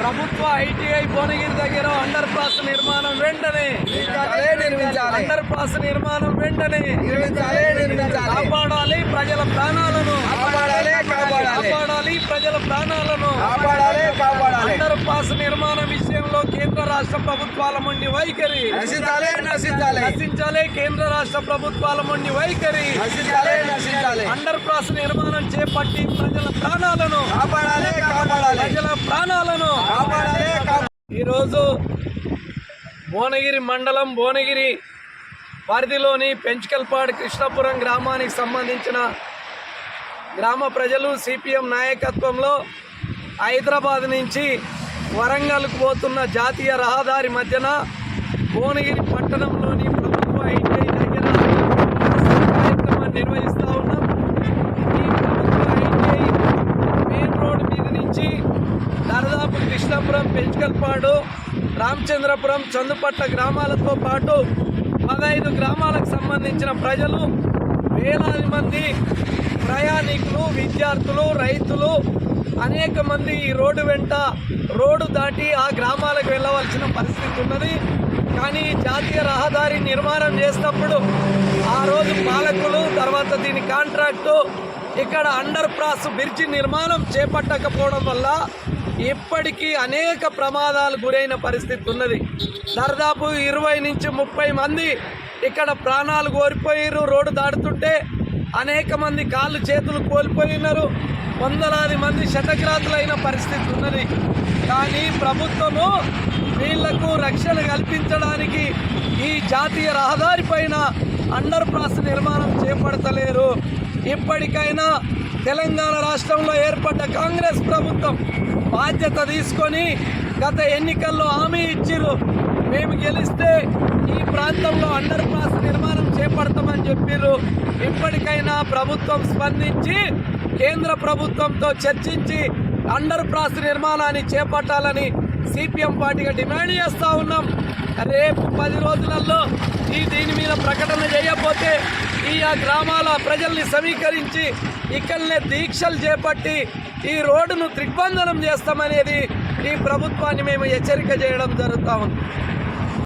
ప్రభుత్వ ఐటీఐ భువనగిరి దగ్గర under pass నిర్మాణం వెంటనే అండర్ పాస్ నిర్మాణం వెంటనే కాపాడాలి ప్రజల ప్రాణాలను కాపాడాలి ప్రజల ప్రాణాలను అండర్ పాస్ నిర్మాణం విషయంలో కేంద్ర రాష్ట్ర ప్రభుత్వాల మొండి వైఖరి నశించాలి కేంద్ర రాష్ట్ర ప్రభుత్వాల మొండి వైఖరి అండర్ పాస్ నిర్మాణం చేపట్టి ప్రజల ప్రాణాలను ఈరోజు భువనగిరి మండలం భువనగిరి పరిధిలోని పెంచుకల్పాడు కృష్ణాపురం గ్రామానికి సంబంధించిన గ్రామ ప్రజలు సిపిఎం నాయకత్వంలో హైదరాబాద్ నుంచి వరంగల్కు పోతున్న జాతీయ రహదారి మధ్యన భువనగిరి పట్టణంలోని ప్రభుత్వ ఐటీఐ దగ్గర కార్యక్రమాన్ని నిర్వహిస్తూ ఉన్నాం. ఈ ప్రభుత్వ ఐటీఐ మెయిన్ రోడ్డు మీద నుంచి దాదాపు కృష్ణాపురం పెంచుకల్పాడు రామచంద్రపురం చందుపట్ల గ్రామాలతో పాటు 15 గ్రామాలకు సంబంధించిన ప్రజలు వేలాది మంది ప్రయాణికులు విద్యార్థులు రైతులు అనేక మంది ఈ రోడ్డు వెంట రోడ్డు దాటి ఆ గ్రామాలకు వెళ్ళవలసిన పరిస్థితి ఉన్నది. కానీ జాతీయ రహదారి నిర్మాణం చేసినప్పుడు ఆ రోజు పాలకులు తర్వాత దీని కాంట్రాక్టు ఇక్కడ అండర్ పాస్ బ్రిడ్జి నిర్మాణం చేపట్టకపోవడం వల్ల ఇప్పటికీ అనేక ప్రమాదాలు గురైన పరిస్థితి ఉన్నది. దాదాపు 20 నుంచి 30 మంది ఇక్కడ ప్రాణాలు కోల్పోయారు. రోడ్డు దాటుతుంటే అనేక మంది కాళ్ళు చేతులు కోల్పోయినారు. వందలాది మంది శతగ్రాతులైన పరిస్థితి ఉన్నది. కానీ ప్రభుత్వము వీళ్లకు రక్షణ కల్పించడానికి ఈ జాతీయ రహదారి పైన అండర్ పాస్ నిర్మాణం చేపడతలేరు. ఇప్పటికైనా తెలంగాణ రాష్ట్రంలో ఏర్పడ్డ కాంగ్రెస్ ప్రభుత్వం బాధ్యత తీసుకొని గత ఎన్నికల్లో హామీ ఇచ్చిర్రు, మేము గెలిస్తే ఈ ప్రాంతంలో అండర్ పాస్ నిర్మాణం చేపడతామని చెప్పిర్రు. ఇప్పటికైనా ప్రభుత్వం స్పందించి కేంద్ర ప్రభుత్వంతో చర్చించి అండర్ పాస్ నిర్మాణాన్ని చేపట్టాలని సిపిఎం పార్టీగా డిమాండ్ చేస్తూ ఉన్నాం. రేపు 10 రోజులలో దీని మీద ప్రకటన చేయకపోతే ఈ గ్రామాల ప్రజల్ని సమీకరించి ఇక్కడనే దీక్షలు చేపట్టి ఈ రోడ్డును దిగ్బంధనం చేస్తామనేది ఈ ప్రభుత్వాన్ని మేము హెచ్చరిక చేయడం జరుగుతూ ఉంది.